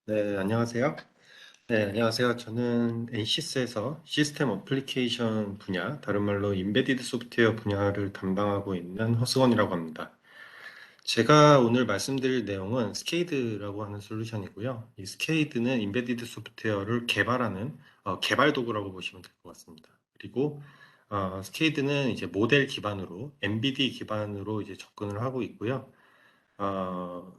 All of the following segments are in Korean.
네, 안녕하세요. 네, 안녕하세요. 저는 NCS에서 시스템 어플리케이션 분야, 다른 말로 인베디드 소프트웨어 분야를 담당하고 있는 허승원이라고 합니다. 제가 오늘 말씀드릴 내용은 스케이드라고 하는 솔루션이고요. 이 스케이드는 인베디드 소프트웨어를 개발하는 개발 도구라고 보시면 될 것 같습니다. 그리고 스케이드는 이제 모델 기반으로, MBD 기반으로 이제 접근을 하고 있고요. 어,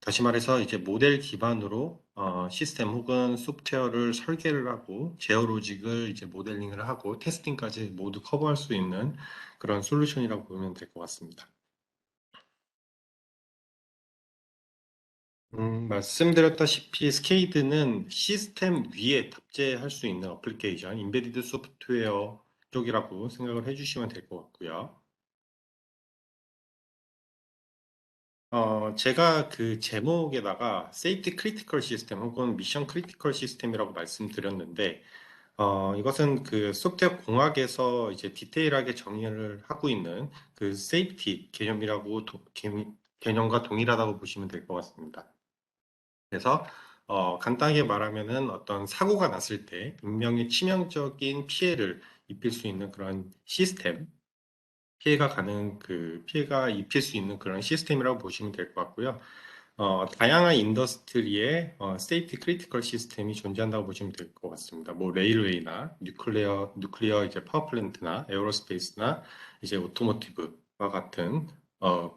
다시 말해서 이제 모델 기반으로 시스템 혹은 소프트웨어를 설계를 하고 제어 로직을 이제 모델링을 하고 테스팅까지 모두 커버할 수 있는 그런 솔루션이라고 보면 될 것 같습니다. 말씀드렸다시피 스케이드는 시스템 위에 탑재할 수 있는 어플리케이션, 인베디드 소프트웨어 쪽이라고 생각을 해주시면 될 것 같고요. 제가 그 제목에다가 세이프티 크리티컬 시스템 혹은 미션 크리티컬 시스템이라고 말씀드렸는데, 이것은 그 소프트웨어 공학에서 이제 디테일하게 정의를 하고 있는 그 세이프티 개념이라고 개념과 동일하다고 보시면 될 것 같습니다. 그래서 간단하게 말하면은 어떤 사고가 났을 때 인명의 치명적인 피해를 입힐 수 있는 그런 시스템, 피해가 입힐 수 있는 그런 시스템이라고 보시면 될 것 같고요. 다양한 인더스트리에 세이프티 크리티컬 시스템이 존재한다고 보시면 될 것 같습니다. 뭐 레일웨이나 뉴클리어 이제 파워플랜트나 에어로스페이스나 이제 오토모티브와 같은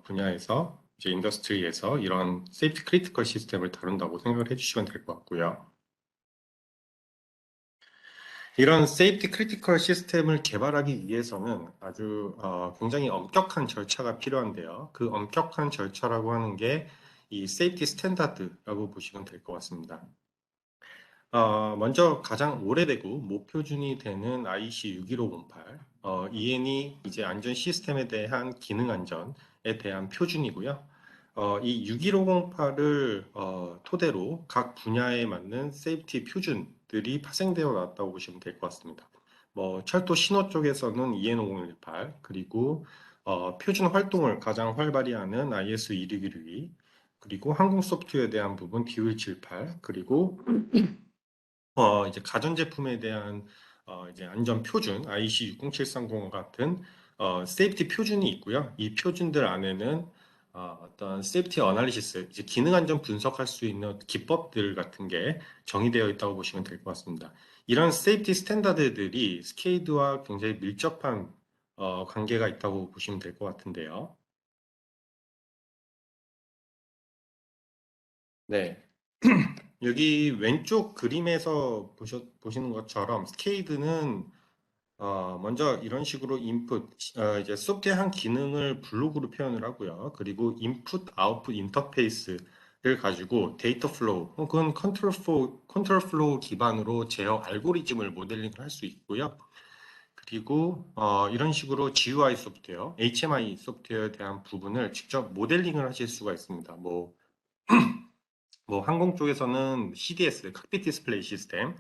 분야에서 이제 인더스트리에서 이런 세이프티 크리티컬 시스템을 다룬다고 생각을 해주시면 될 것 같고요. 이런 세이프티 크리티컬 시스템을 개발하기 위해서는 아주 굉장히 엄격한 절차가 필요한데요. 그 엄격한 절차라고 하는 게 이 세이프티 스탠다드라고 보시면 될 것 같습니다. 먼저 가장 오래되고 목표준이 되는 IEC 61508, EN이 이제 안전 시스템에 대한 기능 안전에 대한 표준이고요. 이 61508을 토대로 각 분야에 맞는 세이프티 표준들이 파생되어 왔다고 보시면 될 것 같습니다. 뭐 철도 신호 쪽에서는 EN5018, 그리고 표준 활동을 가장 활발히 하는 IS 2612, 그리고 항공 소프트웨어에 대한 부분 DO178, 그리고 이제 가전제품에 대한 이제 안전 표준 IEC 60730 같은 세이프티 표준이 있고요. 이 표준들 안에는 어떤 세이프티 어널리시스, 이제 기능 안전 분석할 수 있는 기법들 같은 게 정의되어 있다고 보시면 될 것 같습니다. 이런 세이프티 스탠다드들이 스케이드와 굉장히 밀접한 관계가 있다고 보시면 될 것 같은데요. 네. 여기 왼쪽 그림에서 보시는 것처럼 스케이드는 먼저 이런 식으로 이제 소프트웨어 한 기능을 블록으로 표현을 하고요. 그리고 인풋, 아웃풋 인터페이스를 가지고 데이터 플로우 혹은 컨트롤 플로우 기반으로 제어 알고리즘을 모델링을 할 수 있고요. 그리고 이런 식으로 GUI 소프트웨어, HMI 소프트웨어에 대한 부분을 직접 모델링을 하실 수가 있습니다. 뭐 항공 쪽에서는 CDS, 칵핏 디스플레이 시스템,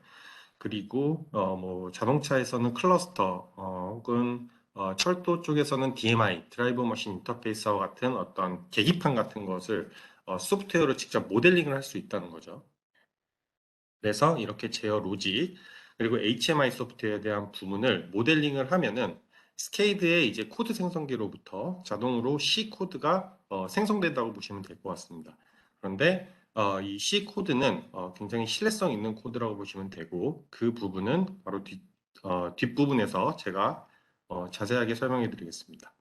그리고 뭐 자동차에서는 클러스터 혹은 철도 쪽에서는 DMI 드라이버 머신 인터페이스와 같은 어떤 계기판 같은 것을 소프트웨어로 직접 모델링을 할 수 있다는 거죠. 그래서 이렇게 제어 로직 그리고 HMI 소프트웨어에 대한 부분을 모델링을 하면은 스케이드의 이제 코드 생성기로부터 자동으로 C 코드가 생성된다고 보시면 될 것 같습니다. 그런데 이 C 코드는 굉장히 신뢰성 있는 코드라고 보시면 되고 그 부분은 바로 뒷부분에서 제가 자세하게 설명해 드리겠습니다.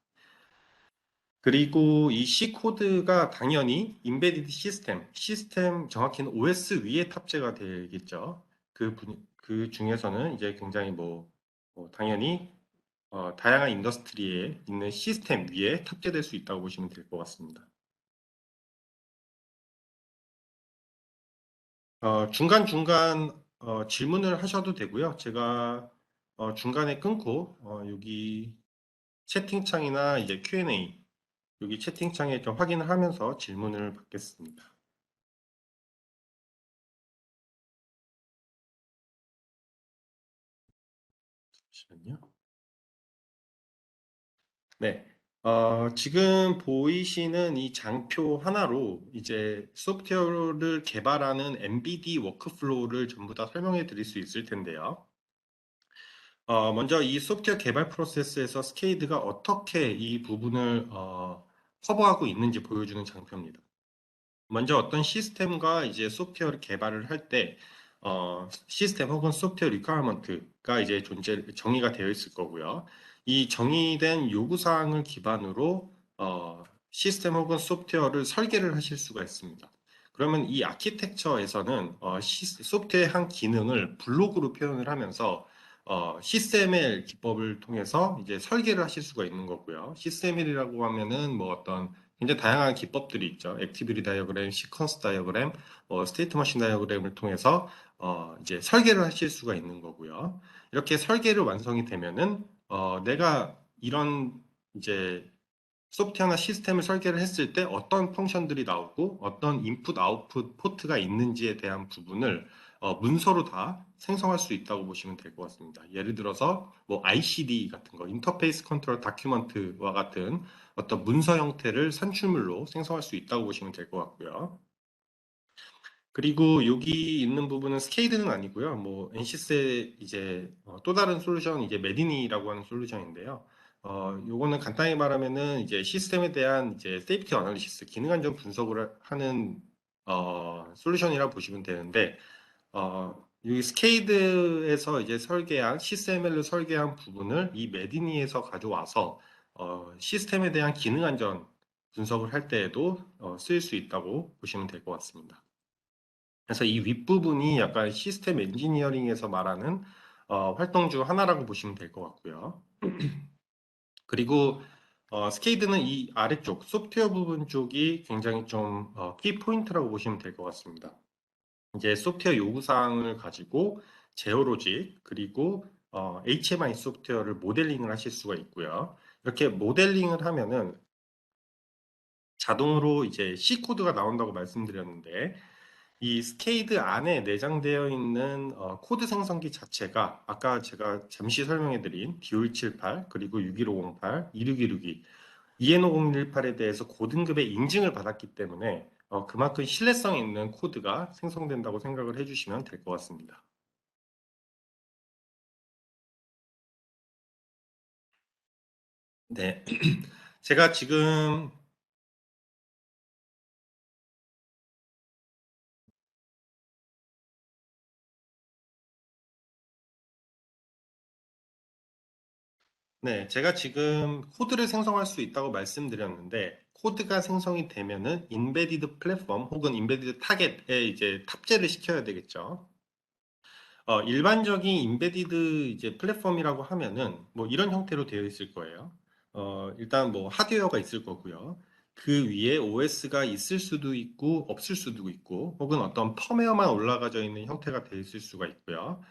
그리고 이 C 코드가 당연히 인베디드 시스템 정확히는 OS 위에 탑재가 되겠죠. 그 중에서는 이제 굉장히 당연히 다양한 인더스트리에 있는 시스템 위에 탑재될 수 있다고 보시면 될 것 같습니다. 중간중간 질문을 하셔도 되고요. 제가 중간에 끊고 여기 채팅창이나 이제 Q&A 여기 채팅창에 좀 확인을 하면서 질문을 받겠습니다. 잠시만요. 네. 지금 보이시는 이 장표 하나로 이제 소프트웨어를 개발하는 MBD 워크플로우를 전부 다 설명해 드릴 수 있을 텐데요. 먼저 이 소프트웨어 개발 프로세스에서 스케이드가 어떻게 이 부분을 커버하고 있는지 보여주는 장표입니다. 먼저 어떤 시스템과 이제 소프트웨어를 개발을 할 때, 시스템 혹은 소프트웨어 리퀘어먼트가 이제 정의가 되어 있을 거고요. 이 정의된 요구사항을 기반으로, 시스템 혹은 소프트웨어를 설계를 하실 수가 있습니다. 그러면 이 아키텍처에서는, 소프트웨어의 한 기능을 블록으로 표현을 하면서, CSML 기법을 통해서 이제 설계를 하실 수가 있는 거고요. CSML이라고 하면은 뭐 어떤 굉장히 다양한 기법들이 있죠. 액티비티 다이어그램, 시퀀스 다이어그램, 스테이트 머신 다이어그램을 통해서 이제 설계를 하실 수가 있는 거고요. 이렇게 설계를 완성이 되면은 내가 이런 이제 소프트웨어나 시스템을 설계를 했을 때 어떤 펑션들이 나오고 어떤 인풋, 아웃풋 포트가 있는지에 대한 부분을 문서로 다 생성할 수 있다고 보시면 될 것 같습니다. 예를 들어서 뭐 ICD 같은 거, 인터페이스 컨트롤 다큐먼트와 같은 어떤 문서 형태를 산출물로 생성할 수 있다고 보시면 될 것 같고요. 그리고 여기 있는 부분은 스케이드는 아니고요. 뭐 NCS의 이제 또 다른 솔루션 이제 메디니라고 하는 솔루션인데요. 요거는 간단히 말하면은 이제 시스템에 대한 이제 세이프티 어널리시스, 기능 안전 분석을 하는 솔루션이라고 보시면 되는데 이 스케이드에서 이제 설계한 CSML로 설계한 부분을 이 메디니에서 가져와서 시스템에 대한 기능 안전 분석을 할 때에도 쓰일 수 있다고 보시면 될 것 같습니다. 그래서 이 윗부분이 약간 시스템 엔지니어링에서 말하는 활동 중 하나라고 보시면 될 것 같고요. 그리고 스케이드는 이 아래쪽 소프트웨어 부분 쪽이 굉장히 좀 키 포인트라고 보시면 될 것 같습니다. 이제 소프트웨어 요구사항을 가지고 제어로직 그리고 HMI 소프트웨어를 모델링을 하실 수가 있고요. 이렇게 모델링을 하면은 자동으로 이제 C 코드가 나온다고 말씀드렸는데 이 스케이드 안에 내장되어 있는 코드 생성기 자체가 아까 제가 잠시 설명해드린 D5178 그리고 61508, 26262, EN5018에 대해서 고등급의 인증을 받았기 때문에 그만큼 신뢰성 있는 코드가 생성된다고 생각을 해주시면 될 것 같습니다. 네, 제가 지금 네, 제가 지금 코드를 생성할 수 있다고 말씀드렸는데 코드가 생성이 되면은 인베디드 플랫폼 혹은 인베디드 타겟에 이제 탑재를 시켜야 되겠죠. 일반적인 인베디드 이제 플랫폼이라고 하면은 뭐 이런 형태로 되어 있을 거예요. 일단 뭐 하드웨어가 있을 거고요. 그 위에 OS가 있을 수도 있고 없을 수도 있고 혹은 어떤 펌웨어만 올라가져 있는 형태가 되어 있을 수가 있고요.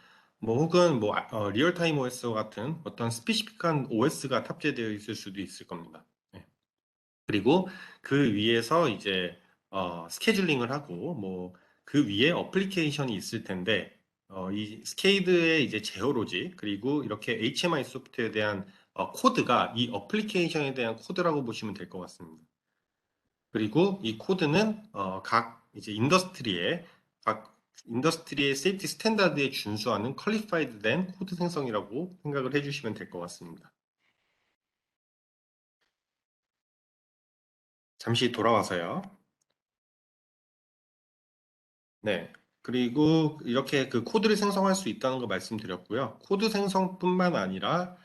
뭐 혹은 뭐 리얼타임 OS 같은 어떤 스페시픽한 OS가 탑재되어 있을 수도 있을 겁니다. 네. 그리고 그 위에서 이제 스케줄링을 하고 뭐 그 위에 어플리케이션이 있을 텐데 이 스케이드의 이제 제어로직 그리고 이렇게 HMI 소프트에 대한 코드가 이 어플리케이션에 대한 코드라고 보시면 될 것 같습니다. 그리고 이 코드는 각 이제 각 인더스트리의 세이프티 스탠다드에 준수하는 퀄리파이드 된 코드 생성이라고 생각을 해주시면 될 것 같습니다. 잠시 돌아와서요. 네. 그리고 이렇게 그 코드를 생성할 수 있다는 거 말씀드렸고요. 코드 생성뿐만 아니라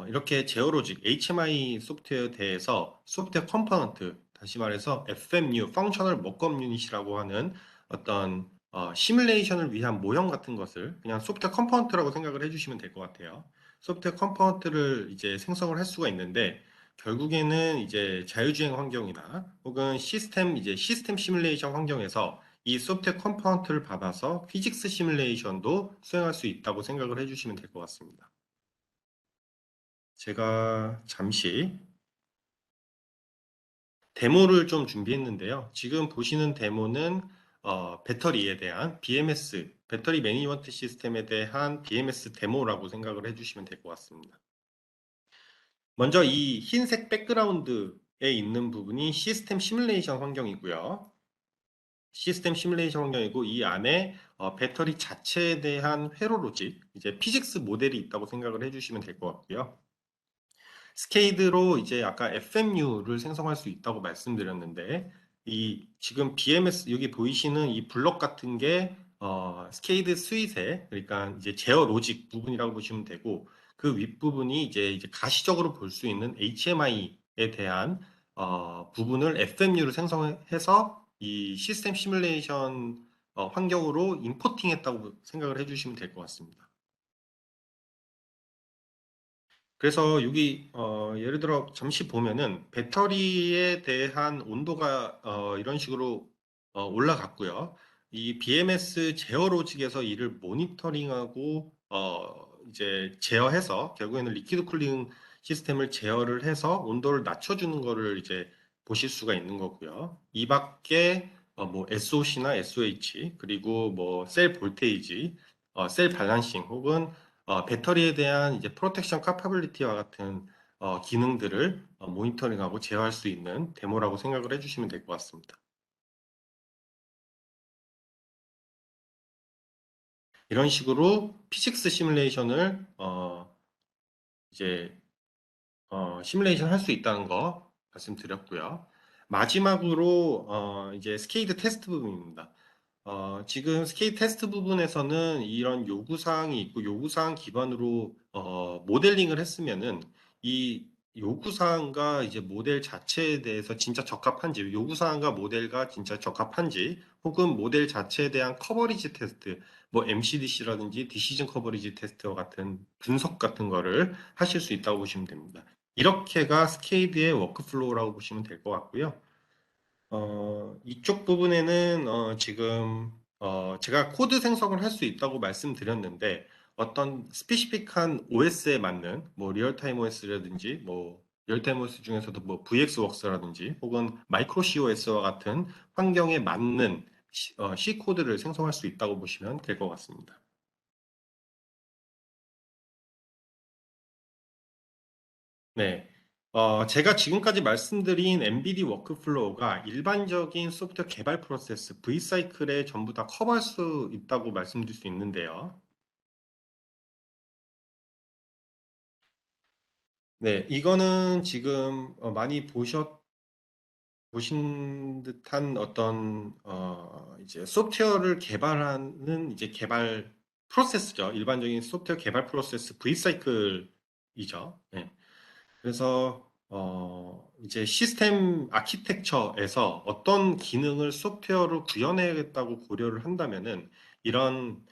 이렇게 제어로직 HMI 소프트웨어에 대해서 소프트웨어 컴포넌트, 다시 말해서 FMU, Functional Mockup Unit이라고 하는 어떤 시뮬레이션을 위한 모형 같은 것을 그냥 소프트웨어 컴포넌트라고 생각을 해주시면 될 것 같아요. 소프트웨어 컴포넌트를 이제 생성을 할 수가 있는데 결국에는 이제 자유주행 환경이나 혹은 시스템 시뮬레이션 환경에서 이 소프트웨어 컴포넌트를 받아서 피직스 시뮬레이션도 수행할 수 있다고 생각을 해주시면 될 것 같습니다. 제가 잠시 데모를 좀 준비했는데요. 지금 보시는 데모는 배터리에 대한 BMS, 배터리 매니지먼트 시스템에 대한 BMS 데모라고 생각을 해주시면 될 것 같습니다. 먼저 이 흰색 백그라운드에 있는 부분이 시스템 시뮬레이션 환경이고요. 시스템 시뮬레이션 환경이고 이 안에 배터리 자체에 대한 회로 로직, 이제 피직스 모델이 있다고 생각을 해주시면 될 것 같고요. 스케이드로 이제 아까 FMU를 생성할 수 있다고 말씀드렸는데 이 지금 BMS 여기 보이시는 이 블럭 같은 게 스케이드 스윗의 그러니까 이제 제어 로직 부분이라고 보시면 되고 그 윗부분이 이제 가시적으로 볼 수 있는 HMI에 대한 부분을 FMU를 생성해서 이 시스템 시뮬레이션 환경으로 임포팅했다고 생각을 해주시면 될 것 같습니다. 그래서 여기 예를 들어 잠시 보면은 배터리에 대한 온도가 이런 식으로 올라갔고요. 이 BMS 제어 로직에서 이를 모니터링하고 이제 제어해서 결국에는 리퀴드 쿨링 시스템을 제어를 해서 온도를 낮춰주는 거를 이제 보실 수가 있는 거고요. 이 밖에 뭐 SOC나 SOH 그리고 뭐 셀 볼테이지, 셀 밸런싱 혹은 배터리에 대한 이제 프로텍션 카파빌리티와 같은 기능들을 모니터링하고 제어할 수 있는 데모라고 생각을 해주시면 될 것 같습니다. 이런 식으로 피직스 시뮬레이션을 이제 시뮬레이션 할 수 있다는 거 말씀드렸고요. 마지막으로 이제 스케이드 테스트 부분입니다. 지금 스케이트 테스트 부분에서는 이런 요구사항이 있고 요구사항 기반으로 모델링을 했으면은 이 요구사항과 이제 모델 자체에 대해서 진짜 적합한지, 요구사항과 모델과 진짜 적합한지, 혹은 모델 자체에 대한 커버리지 테스트, 뭐 MCDC라든지 디시전 커버리지 테스트와 같은 분석 같은 거를 하실 수 있다고 보시면 됩니다. 이렇게가 스케이드의 워크플로우라고 보시면 될 것 같고요. 이쪽 부분에는 지금 제가 코드 생성을 할 수 있다고 말씀드렸는데 어떤 스페시픽한 OS에 맞는 뭐 리얼타임 OS라든지 뭐 리얼타임 OS 중에서도 뭐 VXWorks라든지 혹은 마이크로 COS와 같은 환경에 맞는 C 코드를 생성할 수 있다고 보시면 될 것 같습니다. 네. 제가 지금까지 말씀드린 MBD 워크플로우가 일반적인 소프트웨어 개발 프로세스, V사이클에 전부 다 커버할 수 있다고 말씀드릴 수 있는데요. 네, 이거는 지금 많이 보신 듯한 어떤, 이제 소프트웨어를 개발하는 이제 개발 프로세스죠. 일반적인 소프트웨어 개발 프로세스 V사이클이죠. 네. 그래서 이제 시스템 아키텍처에서 어떤 기능을 소프트웨어로 구현해야겠다고 고려를 한다면은 이런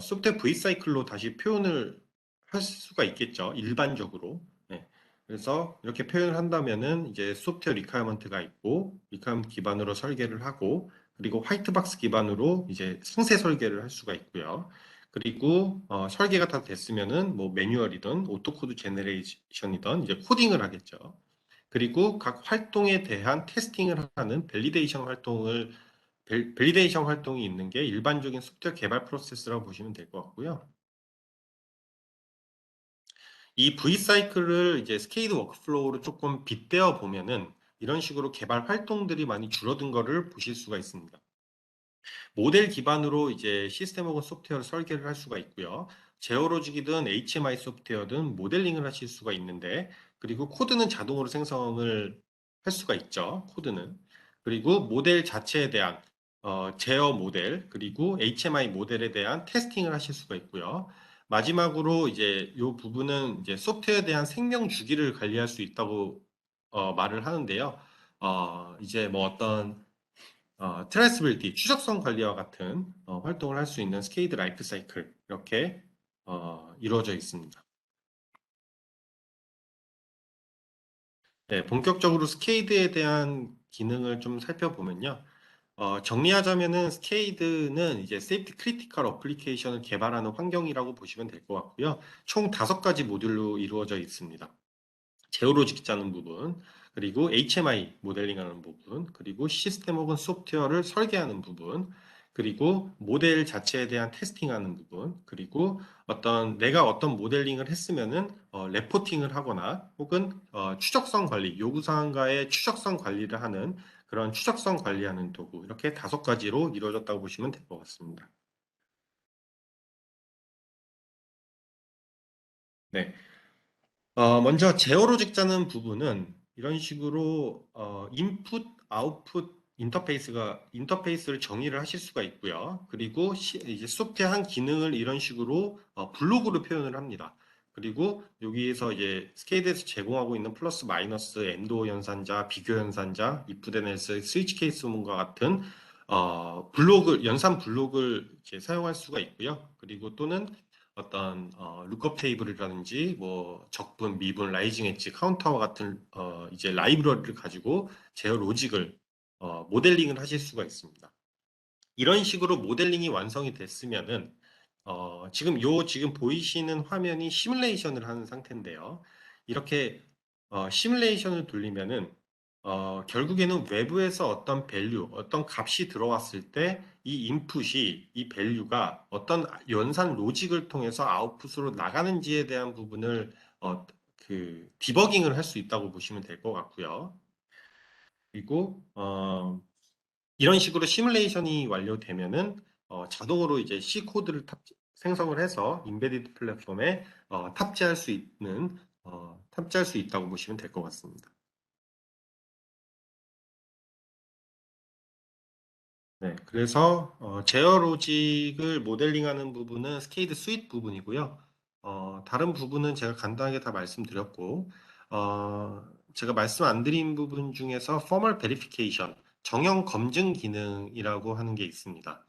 소프트웨어 V 사이클로 다시 표현을 할 수가 있겠죠. 일반적으로. 네. 그래서 이렇게 표현을 한다면은 이제 소프트웨어 리퀘어먼트가 있고 리퀘어먼트 기반으로 설계를 하고 그리고 화이트박스 기반으로 이제 상세 설계를 할 수가 있고요. 그리고 설계가 다 됐으면은 뭐 매뉴얼이든 오토코드 제너레이션이든 이제 코딩을 하겠죠. 그리고 각 활동에 대한 테스팅을 하는 밸리데이션 활동이 있는 게 일반적인 소프트웨어 개발 프로세스라고 보시면 될 것 같고요. 이 V 사이클을 이제 스케이드 워크플로우로 조금 빗대어 보면은 이런 식으로 개발 활동들이 많이 줄어든 거를 보실 수가 있습니다. 모델 기반으로 이제 시스템 혹은 소프트웨어를 설계를 할 수가 있고요. 제어로직이든 HMI 소프트웨어든 모델링을 하실 수가 있는데, 그리고 코드는 자동으로 생성을 할 수가 있죠. 코드는. 그리고 모델 자체에 대한 제어 모델, 그리고 HMI 모델에 대한 테스팅을 하실 수가 있고요. 마지막으로 이제 이 부분은 이제 소프트웨어에 대한 생명 주기를 관리할 수 있다고 말을 하는데요. 이제 뭐 어떤 트레이스빌리티, 추적성 관리와 같은 활동을 할 수 있는 스케이드 라이프 사이클 이렇게 이루어져 있습니다. 네, 본격적으로 스케이드에 대한 기능을 좀 살펴보면요. 정리하자면은 스케이드는 이제 세이프티 크리티컬 어플리케이션을 개발하는 환경이라고 보시면 될 것 같고요. 총 5가지 모듈로 이루어져 있습니다. 제어로직 짜는 부분, 그리고 HMI 모델링하는 부분, 그리고 시스템 혹은 소프트웨어를 설계하는 부분, 그리고 모델 자체에 대한 테스팅하는 부분, 그리고 내가 어떤 모델링을 했으면은 레포팅을 하거나 혹은 추적성 관리, 요구사항과의 추적성 관리를 하는 그런 추적성 관리하는 도구, 이렇게 5가지로 이루어졌다고 보시면 될 것 같습니다. 네. 먼저 제어로직 짜는 부분은 이런 식으로 인풋, 아웃풋 인터페이스를 정의를 하실 수가 있고요. 그리고 이제 소프트웨어 한 기능을 이런 식으로 블록으로 표현을 합니다. 그리고 여기에서 이제 스케이드에서 제공하고 있는 플러스 마이너스 엔도 연산자, 비교 연산자, if then else, 스위치 케이스 문과 같은 연산 블록을 이제 사용할 수가 있고요. 그리고 또는 어떤 룩업 테이블이라든지 뭐 적분, 미분, 라이징 엣지, 카운터와 같은 이제 라이브러리를 가지고 제어 로직을 모델링을 하실 수가 있습니다. 이런 식으로 모델링이 완성이 됐으면은 지금 보이시는 화면이 시뮬레이션을 하는 상태인데요. 이렇게 시뮬레이션을 돌리면은 결국에는 외부에서 어떤 밸류, 어떤 값이 들어왔을 때 이 인풋이 이 밸류가 어떤 연산 로직을 통해서 아웃풋으로 나가는지에 대한 부분을 디버깅을 할 수 있다고 보시면 될 것 같고요. 그리고 이런 식으로 시뮬레이션이 완료되면은 자동으로 이제 C 코드를 생성을 해서 인베디드 플랫폼에 탑재할 수 있다고 보시면 될 것 같습니다. 네, 그래서 제어 로직을 모델링하는 부분은 스케이드 스윗 부분이고요. 다른 부분은 제가 간단하게 다 말씀드렸고, 제가 말씀 안 드린 부분 중에서 formal verification, 정형 검증 기능이라고 하는 게 있습니다.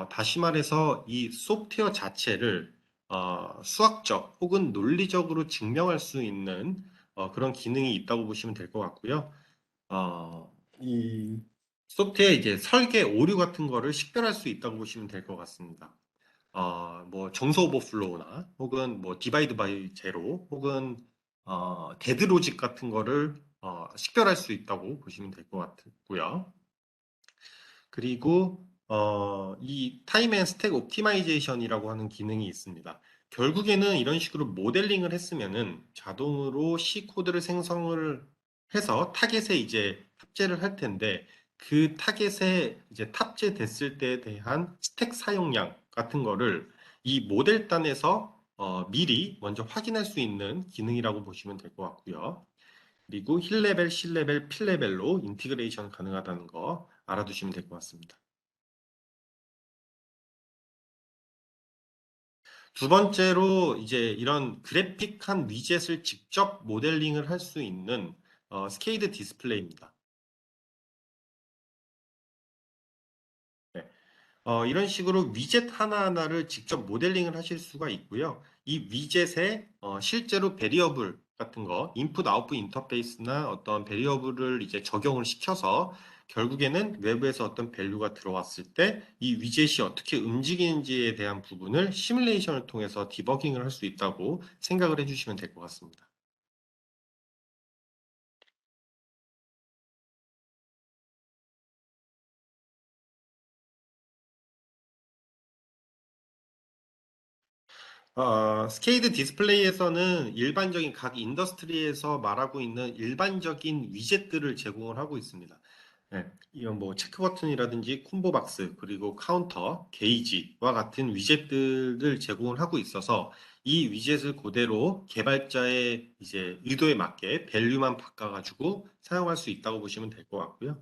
다시 말해서 이 소프트웨어 자체를 수학적 혹은 논리적으로 증명할 수 있는 그런 기능이 있다고 보시면 될 것 같고요. 이 소프트웨어 이제 설계 오류 같은 거를 식별할 수 있다고 보시면 될 것 같습니다. 뭐 정서 오버플로우나 혹은 뭐 디바이드 바이 제로 혹은 데드 로직 같은 거를 식별할 수 있다고 보시면 될 것 같고요. 그리고 이 타임 앤 스택 옵티마이제이션이라고 하는 기능이 있습니다. 결국에는 이런 식으로 모델링을 했으면은 자동으로 C 코드를 생성을 해서 타겟에 이제 탑재를 할 텐데 그 타겟에 이제 탑재됐을 때에 대한 스택 사용량 같은 거를 이 모델단에서 미리 먼저 확인할 수 있는 기능이라고 보시면 될 것 같고요. 그리고 힐 레벨, 실 레벨, 필 레벨로 인티그레이션 가능하다는 거 알아두시면 될 것 같습니다. 두 번째로 이제 이런 그래픽한 위젯을 직접 모델링을 할 수 있는 스케이드 디스플레이입니다. 네. 이런 식으로 위젯 하나하나를 직접 모델링을 하실 수가 있고요. 이 위젯에 실제로 베리어블 같은 거, 인풋 아웃풋 인터페이스나 어떤 베리어블을 이제 적용을 시켜서 결국에는 외부에서 어떤 밸류가 들어왔을 때 이 위젯이 어떻게 움직이는지에 대한 부분을 시뮬레이션을 통해서 디버깅을 할 수 있다고 생각을 해주시면 될 것 같습니다. 스케이드 디스플레이에서는 일반적인 각 인더스트리에서 말하고 있는 일반적인 위젯들을 제공을 하고 있습니다. 네, 이런 뭐 체크 버튼이라든지 콤보 박스 그리고 카운터, 게이지와 같은 위젯들을 제공을 하고 있어서 이 위젯을 그대로 개발자의 이제 의도에 맞게 밸류만 바꿔가지고 사용할 수 있다고 보시면 될 것 같고요.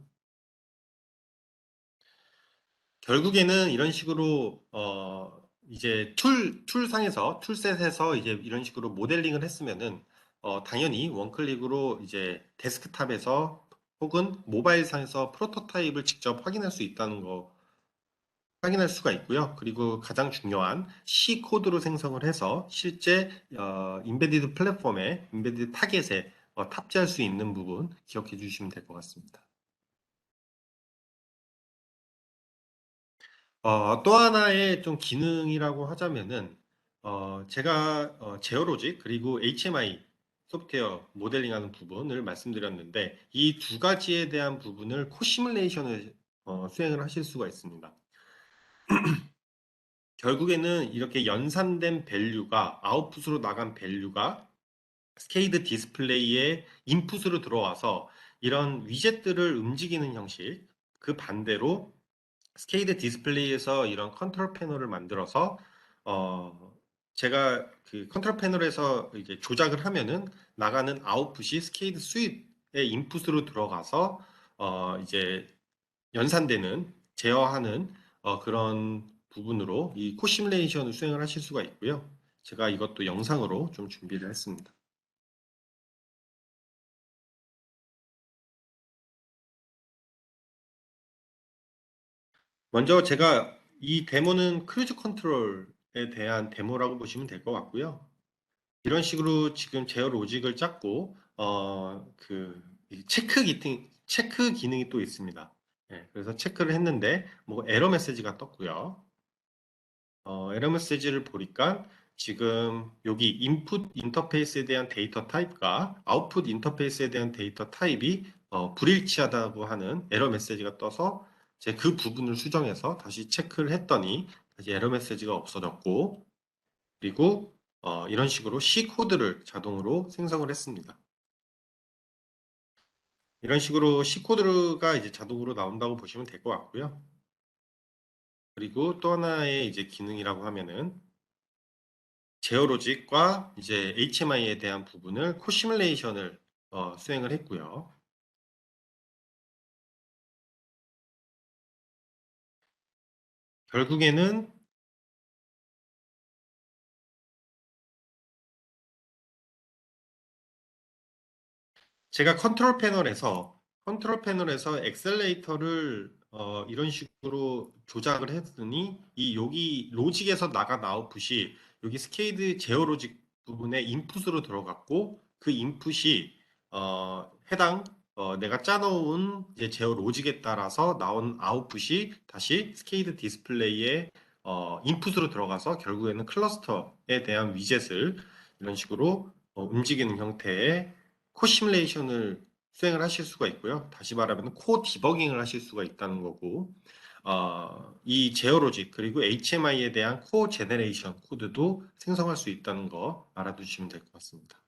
결국에는 이런 식으로 이제 툴상에서 툴셋에서 이제 이런 식으로 모델링을 했으면은 당연히 원클릭으로 이제 데스크탑에서 혹은 모바일상에서 프로토타입을 직접 확인할 수 있다는 거 확인할 수가 있고요. 그리고 가장 중요한 C 코드로 생성을 해서 실제 인베디드 플랫폼에 인베디드 타겟에 탑재할 수 있는 부분 기억해 주시면 될 것 같습니다. 또 하나의 좀 기능이라고 하자면은, 제가 제어로직 그리고 HMI 소프트웨어 모델링하는 부분을 말씀드렸는데, 이 두 가지에 대한 부분을 코시뮬레이션을 수행을 하실 수가 있습니다. 결국에는 이렇게 연산된 밸류가 아웃풋으로 나간 밸류가 스케이드 디스플레이에 인풋으로 들어와서 이런 위젯들을 움직이는 형식, 그 반대로 스케이드 디스플레이에서 이런 컨트롤 패널을 만들어서 어 제가 그 컨트롤 패널에서 이제 조작을 하면은 나가는 아웃풋이 스케이드 스윗의 인풋으로 들어가서 이제 연산되는 제어하는 그런 부분으로 이 코시뮬레이션을 수행을 하실 수가 있고요. 제가 이것도 영상으로 좀 준비를 했습니다. 먼저 제가 이 데모는 크루즈 컨트롤에 대한 데모라고 보시면 될 것 같고요. 이런 식으로 지금 제어 로직을 짰고, 체크 기능이 또 있습니다. 예, 그래서 체크를 했는데, 뭐 에러 메시지가 떴고요. 에러 메시지를 보니까 지금 여기 인풋 인터페이스에 대한 데이터 타입과 아웃풋 인터페이스에 대한 데이터 타입이 불일치하다고 하는 에러 메시지가 떠서 제 그 부분을 수정해서 다시 체크를 했더니 다시 에러 메시지가 없어졌고 그리고 이런 식으로 C 코드를 자동으로 생성을 했습니다. 이런 식으로 C 코드가 이제 자동으로 나온다고 보시면 될 것 같고요. 그리고 또 하나의 이제 기능이라고 하면은 제어 로직과 이제 HMI에 대한 부분을 코시뮬레이션을 수행을 했고요. 결국에는 제가 컨트롤 패널에서 엑셀레이터를 이런 식으로 조작을 했더니 이 여기 로직에서 나간 아웃풋이 여기 스케이드 제어 로직 부분에 인풋으로 들어갔고 그 인풋이 해당 내가 짜놓은 이제 제어 로직에 따라서 나온 아웃풋이 다시 스케이드 디스플레이에 인풋으로 들어가서 결국에는 클러스터에 대한 위젯을 이런 식으로 움직이는 형태의 코시뮬레이션을 수행을 하실 수가 있고요. 다시 말하면 코 디버깅을 하실 수가 있다는 거고, 이 제어로직 그리고 HMI에 대한 코 제너레이션 코드도 생성할 수 있다는 거 알아두시면 될 것 같습니다.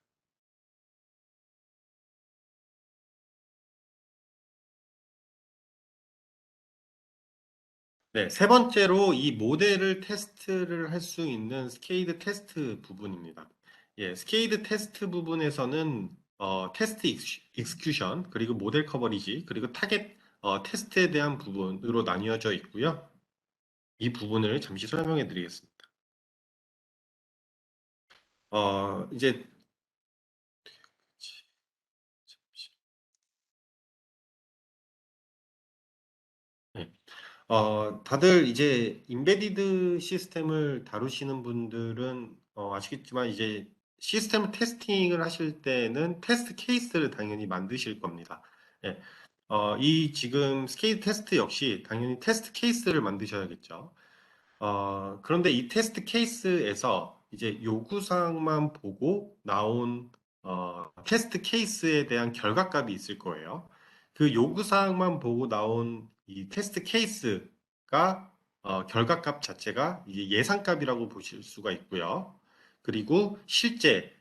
네, 세 번째로 이 모델을 테스트를 할 수 있는 스케이드 테스트 부분입니다. 예, 스케이드 테스트 부분에서는 테스트 익스큐션, 그리고 모델 커버리지, 그리고 타겟 테스트에 대한 부분으로 나뉘어져 있고요. 이 부분을 잠시 설명해 드리겠습니다. 이제 네. 다들 이제 인베디드 시스템을 다루시는 분들은 아시겠지만 이제 시스템 테스팅을 하실 때는 테스트 케이스를 당연히 만드실 겁니다. 예. 이 지금 스케일 테스트 역시 당연히 테스트 케이스를 만드셔야겠죠. 그런데 이 테스트 케이스에서 이제 요구사항만 보고 나온 테스트 케이스에 대한 결과값이 있을 거예요. 그 요구사항만 보고 나온 이 테스트 케이스가 결과값 자체가 이제 예상값이라고 보실 수가 있고요. 그리고 실제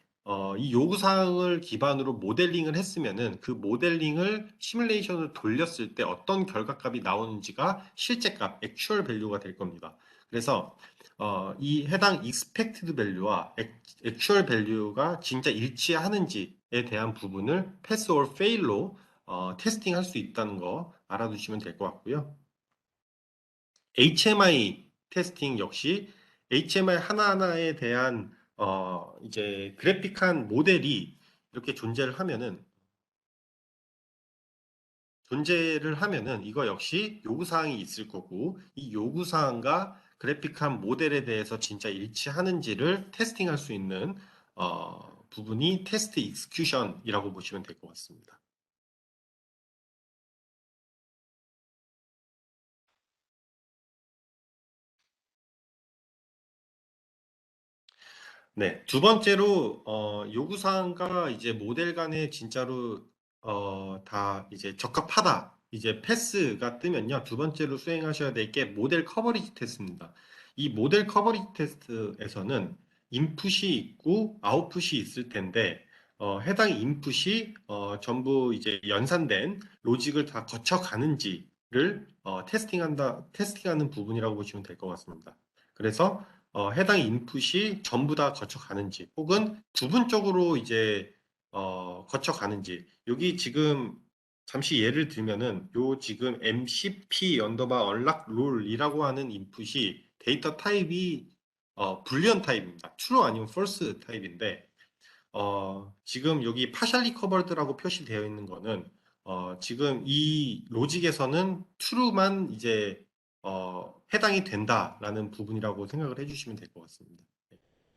이 요구사항을 기반으로 모델링을 했으면은 그 모델링을 시뮬레이션을 돌렸을 때 어떤 결과값이 나오는지가 실제값, 액츄얼 밸류가 될 겁니다. 그래서 이 해당 expected value와 actual value가 진짜 일치하는지에 대한 부분을 pass or fail로 테스팅할 수 있다는 거 알아두시면 될 것 같고요. HMI 테스팅 역시 HMI 하나하나에 대한 이제 그래픽한 모델이 이렇게 존재를 하면은 이거 역시 요구사항이 있을 거고 이 요구사항과 그래픽한 모델에 대해서 진짜 일치하는지를 테스팅할 수 있는 부분이 테스트 익스큐션이라고 보시면 될 것 같습니다. 네, 두 번째로 요구사항과 이제 모델 간에 진짜로 다 이제 적합하다 이제 패스가 뜨면요. 두 번째로 수행하셔야 될 게 모델 커버리지 테스트입니다. 이 모델 커버리지 테스트에서는 인풋이 있고 아웃풋이 있을 텐데 해당 인풋이 전부 이제 연산된 로직을 다 거쳐가는지를 테스팅하는 부분이라고 보시면 될 것 같습니다. 그래서 해당 인풋이 전부 다 거쳐가는지 혹은 부분적으로 이제 거쳐가는지 여기 지금 잠시 예를 들면은 요 지금 MCP 언더바 언락 롤이라고 하는 인풋이 데이터 타입이 불리언 타입입니다. true 아니면 false 타입인데 지금 여기 partially covered라고 표시되어 있는 거는 지금 이 로직에서는 true만 이제 해당이 된다라는 부분이라고 생각을 해주시면 될 것 같습니다.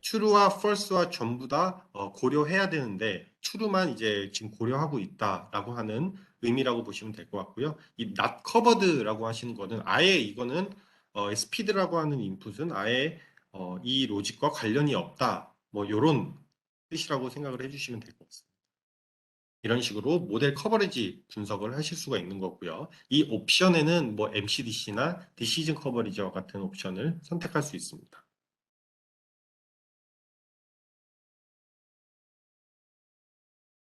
true와 false와 전부 다 고려해야 되는데 true만 이제 지금 고려하고 있다라고 하는 의미라고 보시면 될 것 같고요. 이 not covered라고 하시는 거는 아예 이거는 speed라고 하는 인풋은 아예 이 로직과 관련이 없다. 뭐 이런 뜻이라고 생각을 해주시면 될 것 같습니다. 이런 식으로 모델 커버리지 분석을 하실 수가 있는 거고요. 이 옵션에는 뭐 MCDC나 디시즌 커버리지와 같은 옵션을 선택할 수 있습니다.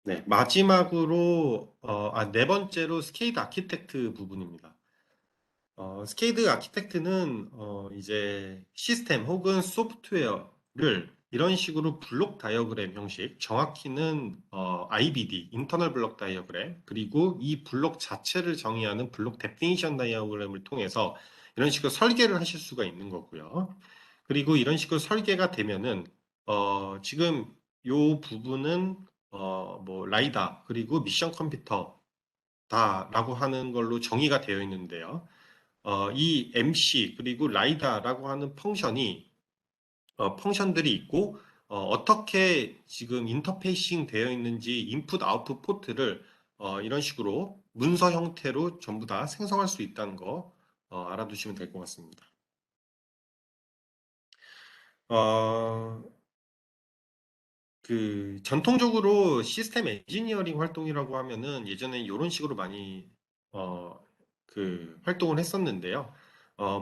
네, 마지막으로 네 번째로 스케이드 아키텍트 부분입니다. 스케이드 아키텍트는 이제 시스템 혹은 소프트웨어를 이런 식으로 블록 다이어그램 형식, 정확히는 IBD, 인터널 블록 다이어그램, 그리고 이 블록 자체를 정의하는 블록 데피니션 다이어그램을 통해서 이런 식으로 설계를 하실 수가 있는 거고요. 그리고 이런 식으로 설계가 되면은 지금 요 부분은 뭐 라이다 그리고 미션 컴퓨터다라고 하는 걸로 정의가 되어 있는데요. 이 MC 그리고 라이다라고 하는 펑션들이 있고 떻게 지금 인터페이싱 되어 있는지 인풋 아웃풋 포트를 이런 식으로 문서 형태로 전부 다 생성할 수 있다는 거 알아두시면 될 것 같습니다. 어, 그 전통적으로 시스템 엔지니어링 활동이라고 하면은 예전에 이런 식으로 많이 그 활동을 했었는데요.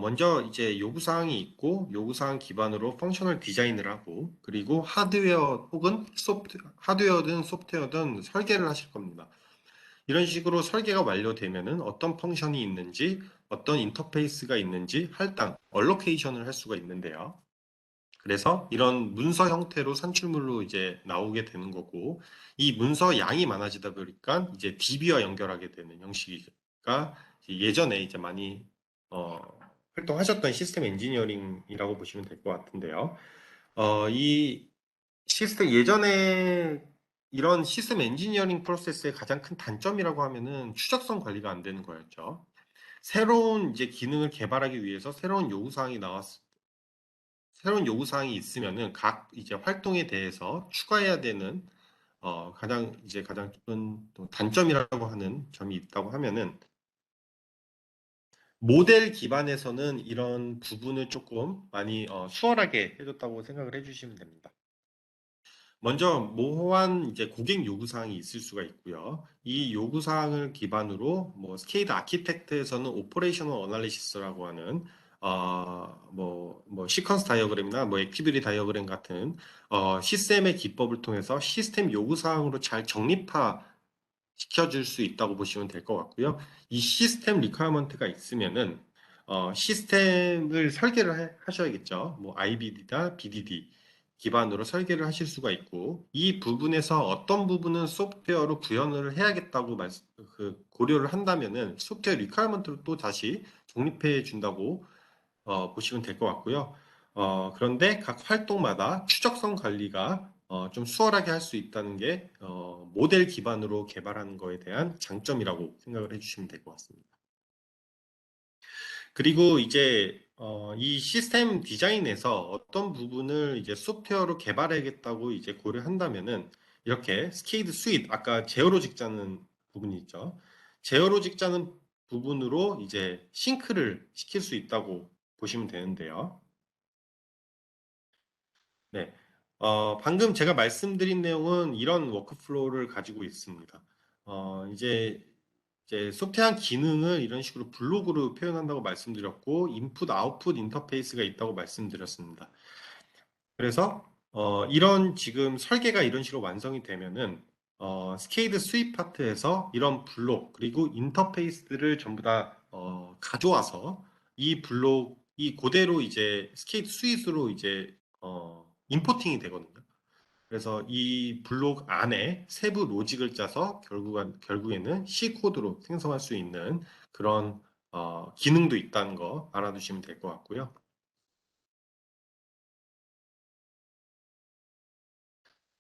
먼저 이제 요구사항이 있고 요구사항 기반으로 펑셔널 디자인을 하고 그리고 하드웨어 혹은 하드웨어든 소프트웨어든 설계를 하실 겁니다. 이런 식으로 설계가 완료되면은 어떤 펑션이 있는지 어떤 인터페이스가 있는지 할당, 얼로케이션을 할 수가 있는데요. 그래서 이런 문서 형태로 산출물로 이제 나오게 되는 거고, 이 문서 양이 많아지다 보니까 이제 DB와 연결하게 되는 형식이가 예전에 이제 많이 어, 활동하셨던 시스템 엔지니어링이라고 보시면 될 것 같은데요. 이 시스템 예전에 이런 시스템 엔지니어링 프로세스의 가장 큰 단점이라고 하면은 추적성 관리가 안 되는 거였죠. 새로운 이제 기능을 개발하기 위해서 새로운 요구사항이 있으면은 각 이제 활동에 대해서 추가해야 되는 가장 큰 또 단점이라고 하는 점이 있다고 하면은 모델 기반에서는 이런 부분을 조금 많이 수월하게 해줬다고 생각을 해주시면 됩니다. 먼저 모호한 이제 고객 요구사항이 있을 수가 있고요. 이 요구사항을 기반으로 뭐 스케이드 아키텍트에서는 오퍼레이셔널 어널리시스라고 하는 뭐 시퀀스 다이어그램이나 뭐 액티비티 다이어그램 같은 시스템의 기법을 통해서 시스템 요구사항으로 잘 정립화 시켜줄 수 있다고 보시면 될 것 같고요. 이 시스템 리퀘어먼트가 있으면은 시스템을 설계를 하셔야겠죠. 뭐 IBD나 BDD 기반으로 설계를 하실 수가 있고 이 부분에서 어떤 부분은 소프트웨어로 구현을 해야겠다고 고려를 한다면은 소프트웨어 리퀘어먼트로 또 다시 독립해 준다고 보시면 될 것 같고요. 그런데 각 활동마다 추적성 관리가 좀 수월하게 할 수 있다는 게 모델 기반으로 개발하는 거에 대한 장점이라고 생각을 해주시면 될 것 같습니다. 그리고 이제 이 시스템 디자인에서 어떤 부분을 이제 소프트웨어로 개발하겠다고 이제 고려한다면은 이렇게 스케이드 스윗 아까 제어로직 짜는 부분이 있죠. 제어로직 짜는 부분으로 이제 싱크를 시킬 수 있다고 보시면 되는데요. 네. 방금 제가 말씀드린 내용은 이런 워크플로우를 가지고 있습니다. 이제 이제 소프트웨어 기능을 이런 식으로 블록으로 표현한다고 말씀드렸고, 인풋, 아웃풋 인터페이스가 있다고 말씀드렸습니다. 그래서 이런 지금 설계가 이런 식으로 완성이 되면은 스케이드 수입 파트에서 이런 블록 그리고 인터페이스를 전부 다 가져와서 이 블록이 그대로 이제 스케이드 수입으로 이제 임포팅이 되거든요. 그래서 이 블록 안에 세부 로직을 짜서 결국에는 C 코드로 생성할 수 있는 그런 기능도 있다는 거 알아두시면 될 것 같고요.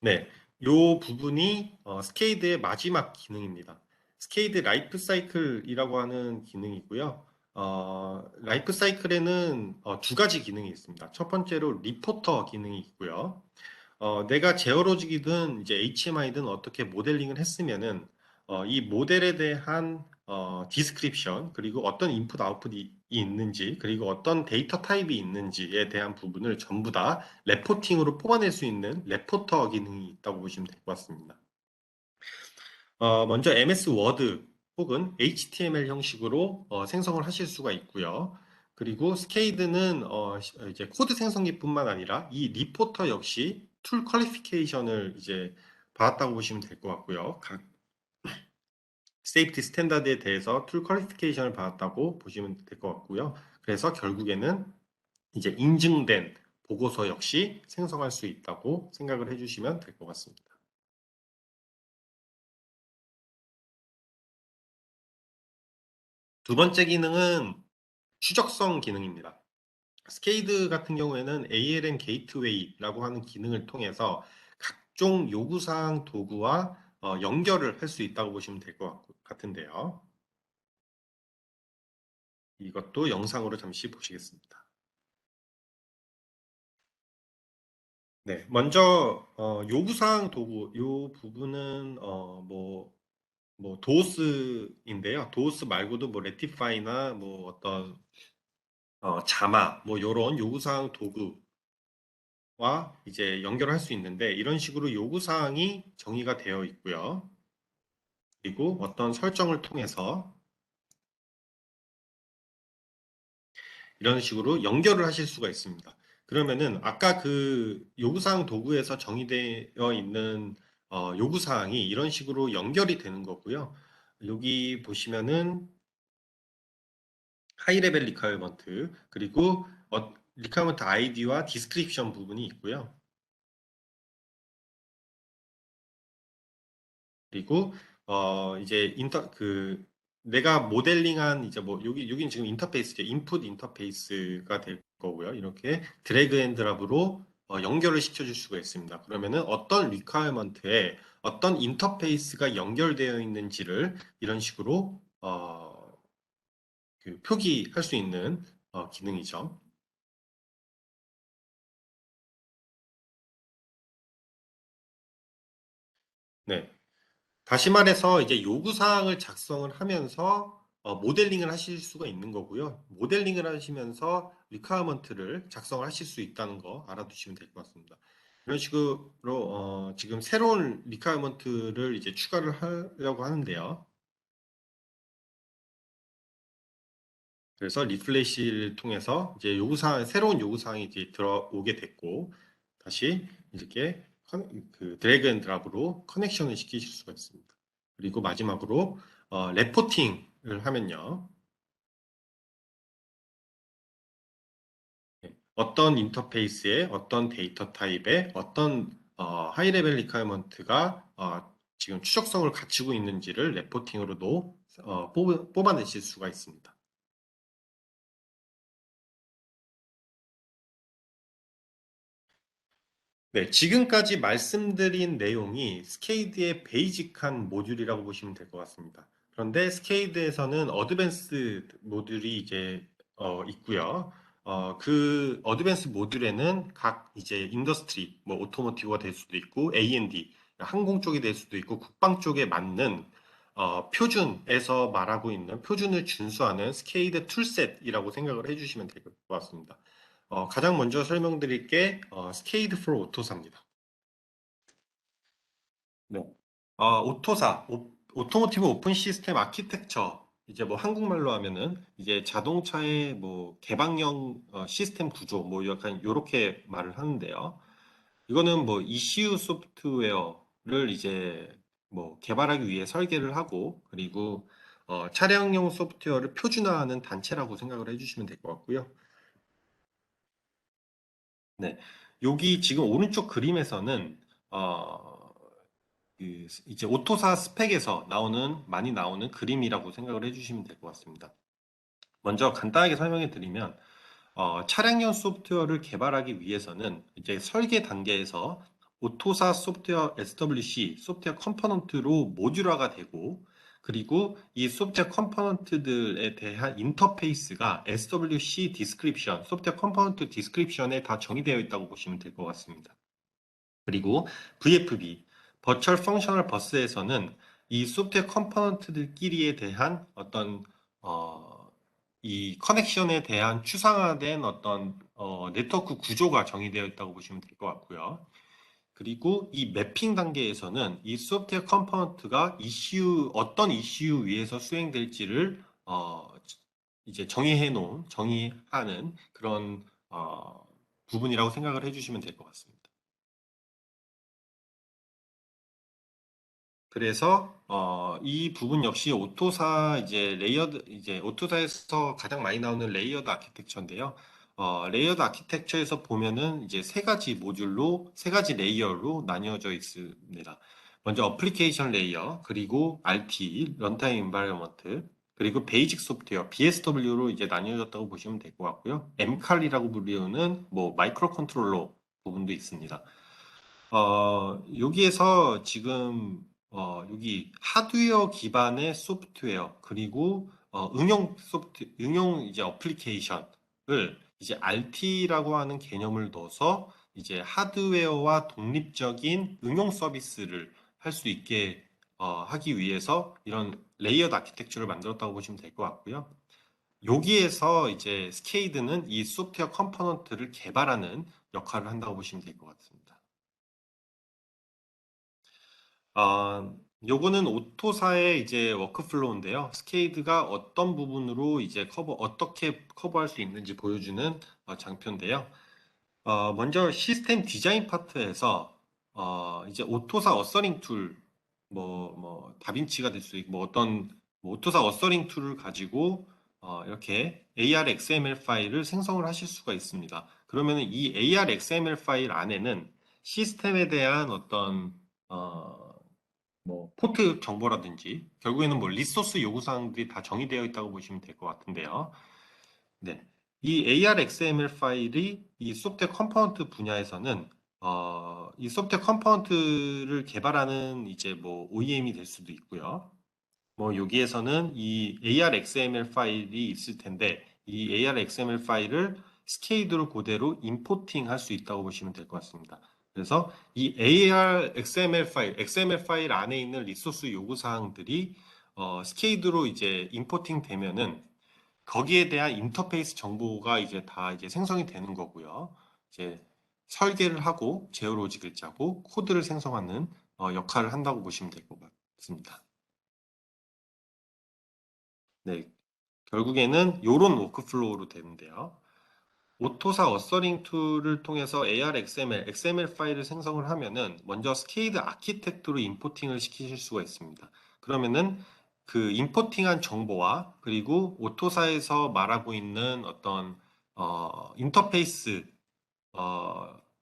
네, 요 부분이 스케이드의 마지막 기능입니다. 스케이드 라이프 사이클이라고 하는 기능이고요. 라이프 사이클에는 두 가지 기능이 있습니다. 첫 번째로 리포터 기능이 있고요. 내가 제어로직이든 이제 HMI든 어떻게 모델링을 했으면은 이 모델에 대한 디스크립션 그리고 어떤 인풋 아웃풋이 있는지 그리고 어떤 데이터 타입이 있는지에 대한 부분을 전부 다 레포팅으로 뽑아낼 수 있는 레포터 기능이 있다고 보시면 될 것 같습니다. 먼저 MS 워드 혹은 HTML 형식으로 생성을 하실 수가 있고요. 그리고 스케이드는 이제 코드 생성기뿐만 아니라 이 리포터 역시 툴 퀄리피케이션을 이제 받았다고 보시면 될 것 같고요. 각 세이프티 스탠다드에 대해서 툴 퀄리피케이션을 받았다고 보시면 될 것 같고요. 그래서 결국에는 이제 인증된 보고서 역시 생성할 수 있다고 생각을 해주시면 될 것 같습니다. 두 번째 기능은 추적성 기능입니다. 스케이드 같은 경우에는 ALM 게이트웨이라고 하는 기능을 통해서 각종 요구사항 도구와 연결을 할 수 있다고 보시면 될 것 같은데요. 이것도 영상으로 잠시 보시겠습니다. 네, 먼저 요구사항 도구 요 부분은 뭐 도스인데요. 도스 말고도 뭐 레티파이나 뭐 어떤 자마 뭐 이런 요구사항 도구와 이제 연결할 수 있는데 이런 식으로 요구사항이 정의가 되어 있고요. 그리고 어떤 설정을 통해서 이런 식으로 연결을 하실 수가 있습니다. 그러면은 아까 그 요구사항 도구에서 정의되어 있는 요구사항이 이런 식으로 연결이 되는 거고요. 여기 보시면은 하이 레벨 리퀘어먼트 그리고 리퀘어먼트 아이디와 디스크립션 부분이 있고요. 그리고 이제 내가 모델링한 이제 뭐 여기는 지금 인터페이스죠. 인풋 인터페이스가 될 거고요. 이렇게 드래그 앤 드랍으로 연결을 시켜줄 수가 있습니다. 그러면은 어떤 리퀘어먼트에 어떤 인터페이스가 연결되어 있는지를 이런 식으로 표기할 수 있는 기능이죠. 네. 다시 말해서 이제 요구사항을 작성을 하면서 모델링을 하실 수가 있는 거고요. 모델링을 하시면서 리퀘어먼트를 작성을 하실 수 있다는 거 알아두시면 될 것 같습니다. 이런 식으로 지금 새로운 리퀘어먼트를 이제 추가를 하려고 하는데요. 그래서 리플레시를 통해서 이제 새로운 요구사항이 이제 들어오게 됐고 다시 이렇게 그 드래그 앤 드랍으로 커넥션을 시키실 수가 있습니다. 그리고 마지막으로 레포팅을 하면요. 네, 어떤 인터페이스에 어떤 데이터 타입에 어떤 하이 레벨 리퀘어먼트가 지금 추적성을 갖추고 있는지를 레포팅으로도 뽑아내실 수가 있습니다. 네, 지금까지 말씀드린 내용이 스케이드의 베이직한 모듈이라고 보시면 될 것 같습니다. 그런데 스케이드에서는 어드밴스 모듈이 이제 있고요. 그 어드밴스 모듈에는 각 이제 인더스트리, 뭐 오토모티브가 될 수도 있고 A&D, 항공 쪽이 될 수도 있고 국방 쪽에 맞는 표준에서 말하고 있는 표준을 준수하는 스케이드 툴셋이라고 생각을 해주시면 될 것 같습니다. 가장 먼저 설명드릴 게 스케이드 for 오토사입니다. 네. 오토사, 오토모티브 오픈 시스템 아키텍처, 이제 뭐 한국말로 하면은 이제 자동차의 뭐 개방형 시스템 구조, 뭐 약간 요렇게 말을 하는데요. 이거는 뭐 ECU 소프트웨어를 이제 뭐 개발하기 위해 설계를 하고, 그리고 차량용 소프트웨어를 표준화하는 단체라고 생각을 해주시면 될 것 같고요. 네. 여기 지금 오른쪽 그림에서는 어, 이제 오토사 스펙에서 많이 나오는 그림이라고 생각을 해주시면 될 것 같습니다. 먼저 간단하게 설명해 드리면, 차량용 소프트웨어를 개발하기 위해서는 이제 설계 단계에서 오토사 소프트웨어 SWC, 소프트웨어 컴포넌트로 모듈화가 되고, 그리고 이 소프트웨어 컴포넌트들에 대한 인터페이스가 SWC 디스크립션, 소프트웨어 컴포넌트 디스크립션에 다 정의되어 있다고 보시면 될 것 같습니다. 그리고 VFB, 버추얼 펑셔널 버스에서는 이 소프트웨어 컴포넌트들끼리에 대한 어떤 이 커넥션에 대한 추상화된 어떤 네트워크 구조가 정의되어 있다고 보시면 될 것 같고요. 그리고 이 매핑 단계에서는 이 소프트웨어 컴포넌트가 어떤 이슈 위에서 수행될지를 이제 정의하는 그런 부분이라고 생각을 해주시면 될 것 같습니다. 그래서 이 부분 역시 오토사에서 가장 많이 나오는 레이어드 아키텍처인데요. 레이어드 아키텍처에서 보면은 이제 세 가지 레이어로 나뉘어져 있습니다. 먼저 어플리케이션 레이어, 그리고 RT, 런타임 인바이러먼트, 그리고 베이직 소프트웨어, BSW로 이제 나뉘어졌다고 보시면 될 것 같고요. 엠칼이라고 불리우는 뭐 마이크로 컨트롤러 부분도 있습니다. 여기에서 지금 여기 하드웨어 기반의 소프트웨어 그리고 응용 이제 어플리케이션을 이제 RT라고 하는 개념을 넣어서 이제 하드웨어와 독립적인 응용 서비스를 할 수 있게 하기 위해서 이런 레이어드 아키텍처를 만들었다고 보시면 될 것 같고요. 여기에서 이제 스케이드는 이 소프트웨어 컴포넌트를 개발하는 역할을 한다고 보시면 될 것 같습니다. 요거는 오토사의 이제 워크플로우인데요. 스케이드가 어떤 부분으로 이제 어떻게 커버할 수 있는지 보여주는 장표인데요. 먼저 시스템 디자인 파트에서 이제 오토사 어서링 툴, 다빈치가 될 수 있고, 뭐 오토사 어서링 툴을 가지고 이렇게 AR XML 파일을 생성을 하실 수가 있습니다. 그러면 이 AR XML 파일 안에는 시스템에 대한 어떤 뭐 포트 정보라든지 결국에는 뭐 리소스 요구사항들이 다 정의되어 있다고 보시면 될 것 같은데요. 네. 이 AR XML 파일이 이 소프트웨어 컴포넌트 분야에서는 이 소프트웨어 컴포넌트를 개발하는 이제 뭐 OEM이 될 수도 있고요. 뭐 여기에서는 이 AR XML 파일이 있을 텐데 이 AR XML 파일을 스케이드로 그대로 임포팅 할 수 있다고 보시면 될 것 같습니다. 그래서 이 AR XML 파일 안에 있는 리소스 요구 사항들이 스케이드로 이제 임포팅 되면은 거기에 대한 인터페이스 정보가 이제 다 이제 생성이 되는 거고요. 이제 설계를 하고 제어 로직을 짜고 코드를 생성하는 역할을 한다고 보시면 될 것 같습니다. 네, 결국에는 이런 워크플로우로 되는데요. 오토사 어서링 툴을 통해서 AR XML 파일을 생성을 하면은 먼저 스케이드 아키텍트로 임포팅을 시키실 수가 있습니다. 그러면은 그 임포팅한 정보와 그리고 오토사에서 말하고 있는 어떤 인터페이스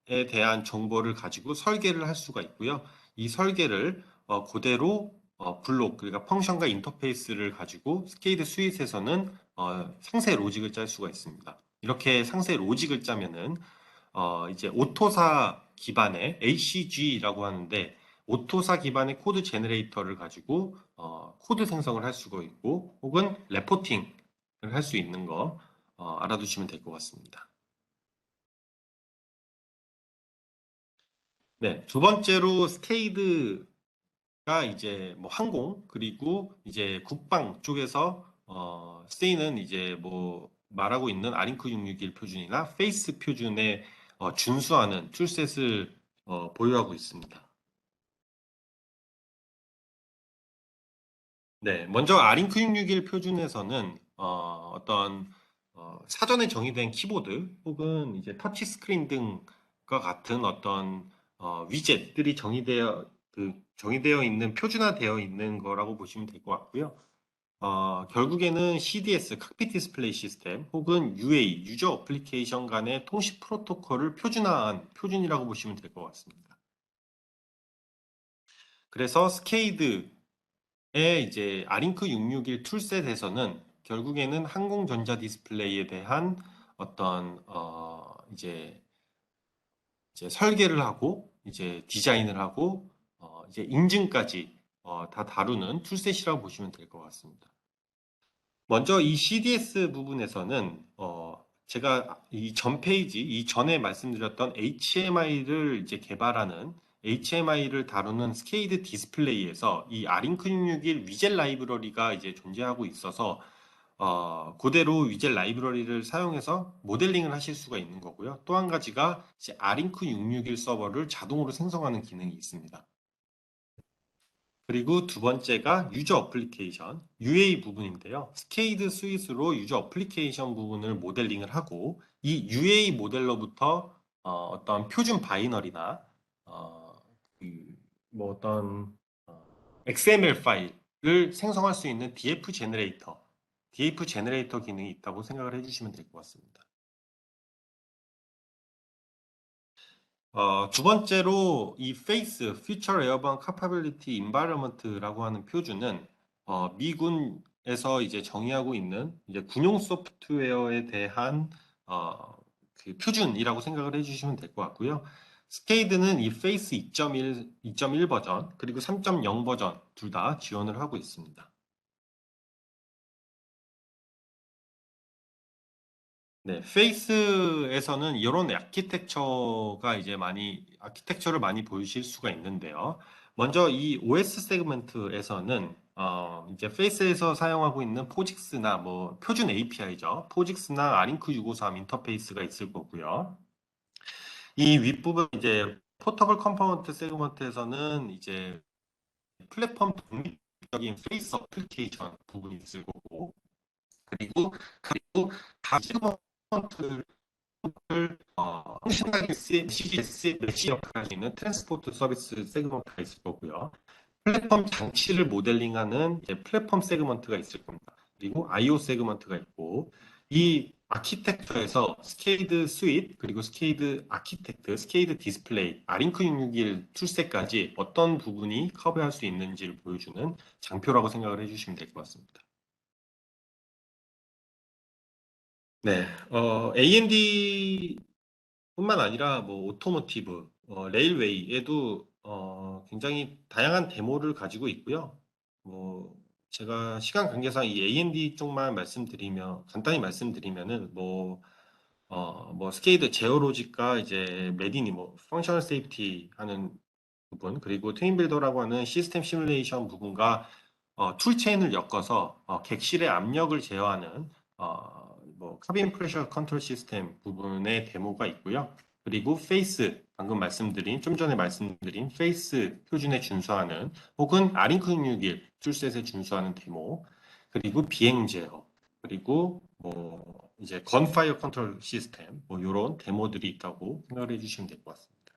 에 대한 정보를 가지고 설계를 할 수가 있고요. 이 설계를 그대로 블록, 그러니까 펑션과 인터페이스를 가지고 스케이드 스윗에서는 상세 로직을 짤 수가 있습니다. 이렇게 상세 로직을 짜면은 이제 오토사 기반의 ACG라고 하는데 오토사 기반의 코드 제너레이터를 가지고 코드 생성을 할 수가 있고 혹은 레포팅을 할 수 있는 거 알아두시면 될 것 같습니다. 네, 두 번째로 스테이드가 이제 뭐 항공 그리고 이제 국방 쪽에서 쓰이는 이제 뭐 말하고 있는 아링크 661 표준이나 페이스 표준에 준수하는 툴셋을 보유하고 있습니다. 네, 먼저 아링크 661 표준에서는 어떤 사전에 정의된 키보드 혹은 이제 터치 스크린 등과 같은 어떤 위젯들이 정의되어 있는 표준화되어 있는 거라고 보시면 될 것 같고요. 결국에는 CDS, 칵핏 디스플레이 시스템 혹은 UA, 유저 어플리케이션 간의 통신 프로토콜을 표준화한 표준이라고 보시면 될 것 같습니다. 그래서 스케이드 이제 아링크 661 툴셋에서는 결국에는 항공전자 디스플레이에 대한 어떤 이제 설계를 하고 이제 디자인을 하고 이제 인증까지 다 다루는 툴셋이라고 보시면 될 것 같습니다. 먼저 이 CDS 부분에서는 제가 이 전 페이지 이전에 말씀드렸던 HMI를 이제 개발하는 HMI를 다루는 스케이드 디스플레이에서 이 아링크 661 위젯 라이브러리가 이제 존재하고 있어서 그대로 위젯 라이브러리를 사용해서 모델링을 하실 수가 있는 거고요. 또 한 가지가 이제 아링크 661 서버를 자동으로 생성하는 기능이 있습니다. 그리고 두 번째가 유저 어플리케이션, UA 부분인데요. 스케이드 스윗으로 유저 어플리케이션 부분을 모델링을 하고 이 UA 모델로부터 떤 표준 바이너리나 어, 그, 뭐 어떤 어, XML 파일을 생성할 수 있는 DF 제너레이터 기능이 있다고 생각을 해주시면 될 것 같습니다. 두 번째로 이 페이스, Future Airborne Capability Environment라고 하는 표준은 미군에서 이제 정의하고 있는 이제 군용 소프트웨어에 대한 그 표준이라고 생각을 해주시면 될 것 같고요. 스케이드는 이 페이스 2.1 버전 그리고 3.0 버전 둘 다 지원을 하고 있습니다. 네, 페이스에서는 이런 아키텍처를 많이 보실 수가 있는데요. 먼저 이 OS 세그먼트에서는 이제 페이스에서 사용하고 있는 포직스나 뭐 표준 API죠. 포직스나 아링크 653 인터페이스가 있을 거고요. 이 윗부분 이제 포터블 컴포넌트 세그먼트에서는 이제 플랫폼 독립적인 페이스 어플리케이션 부분이 있을 거고, 그리고 각 세그먼트 신나게 CGS 메시 역할을 할 수 있는 트랜스포트 서비스 세그먼트가 있을 거고요. 플랫폼 장치를 모델링하는 이제 플랫폼 세그먼트가 있을 겁니다. 그리고 IO 세그먼트가 있고 이 아키텍처에서 스케이드 스윗 그리고 스케이드 아키텍트, 스케이드 디스플레이, 아링크 661 툴셋까지 어떤 부분이 커버할 수 있는지를 보여주는 장표라고 생각을 해주시면 될 것 같습니다. 네, A&D 뿐만 아니라 뭐 오토모티브, 레일웨이에도 굉장히 다양한 데모를 가지고 있고요. 뭐 제가 시간 관계상 이 A&D 쪽만 간단히 말씀드리면은 뭐 스케이드 제어로직과 이제 메디니 뭐 펑셔널 세이프티 하는 부분 그리고 트윈빌더라고 하는 시스템 시뮬레이션 부분과 툴체인을 엮어서 객실의 압력을 제어하는 뭐 카빈 프레셔 컨트롤 시스템 부분의 데모가 있고요. 그리고 좀 전에 말씀드린 페이스 표준에 준수하는 혹은 아링크 661 툴셋에 준수하는 데모 그리고 비행 제어 그리고 뭐 이제 건파이어 컨트롤 시스템 뭐 이런 데모들이 있다고 생각을 해주시면 될 것 같습니다.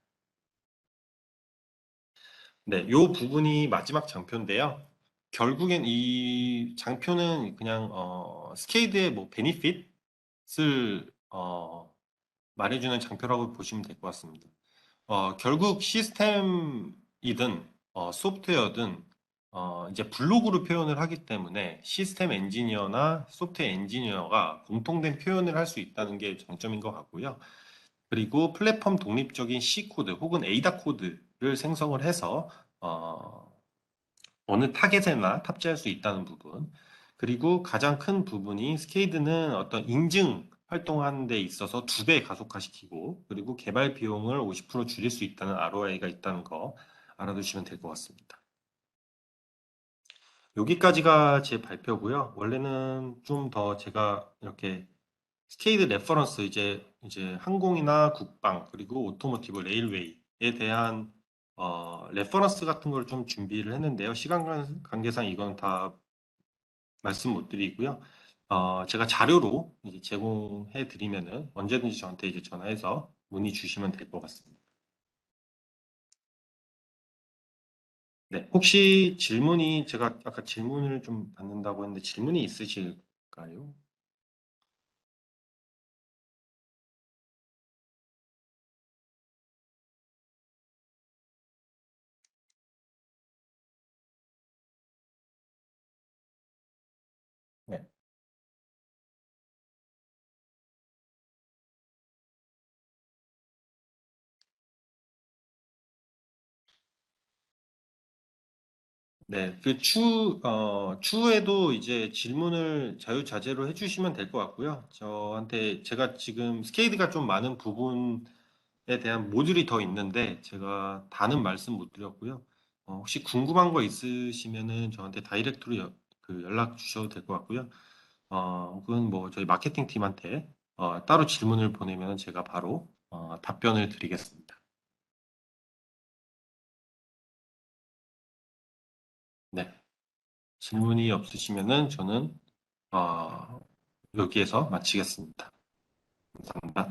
네, 요 부분이 마지막 장표인데요. 결국엔 이 장표는 그냥 스케이드의 뭐 베니핏을 말해주는 장표라고 보시면 될 것 같습니다. 결국 시스템이든 소프트웨어든 이제 블록으로 표현을 하기 때문에 시스템 엔지니어나 소프트웨어 엔지니어가 공통된 표현을 할 수 있다는 게 장점인 것 같고요. 그리고 플랫폼 독립적인 C 코드 혹은 에이다 코드를 생성을 해서 어, 어느 타겟에나 탑재할 수 있다는 부분. 그리고 가장 큰 부분이 스케이드는 어떤 인증 활동하는 데 있어서 2배 가속화시키고 그리고 개발 비용을 50% 줄일 수 있다는 ROI가 있다는 거 알아두시면 될 것 같습니다. 여기까지가 제 발표고요. 원래는 좀 더 제가 이렇게 스케이드 레퍼런스 이제 항공이나 국방 그리고 오토모티브 레일웨이에 대한 레퍼런스 같은 걸 좀 준비를 했는데요. 시간 관계상 이건 다 말씀 못 드리고요. 제가 자료로 이제 제공해 드리면은 언제든지 저한테 이제 전화해서 문의 주시면 될 것 같습니다. 네, 혹시 질문이 제가 아까 질문을 좀 받는다고 했는데 질문이 있으실까요? 네. 네, 추후에도 이제 질문을 자유자재로 해주시면 될 것 같고요. 저한테 제가 지금 스케이드가 좀 많은 부분에 대한 모듈이 더 있는데 제가 다는 말씀 못 드렸고요. 혹시 궁금한 거 있으시면은 저한테 다이렉트로 연락 주셔도 될 것 같고요. 혹은 뭐 저희 마케팅 팀한테 따로 질문을 보내면 제가 바로 답변을 드리겠습니다. 네, 질문이 없으시면은 저는 어, 여기에서 마치겠습니다. 감사합니다.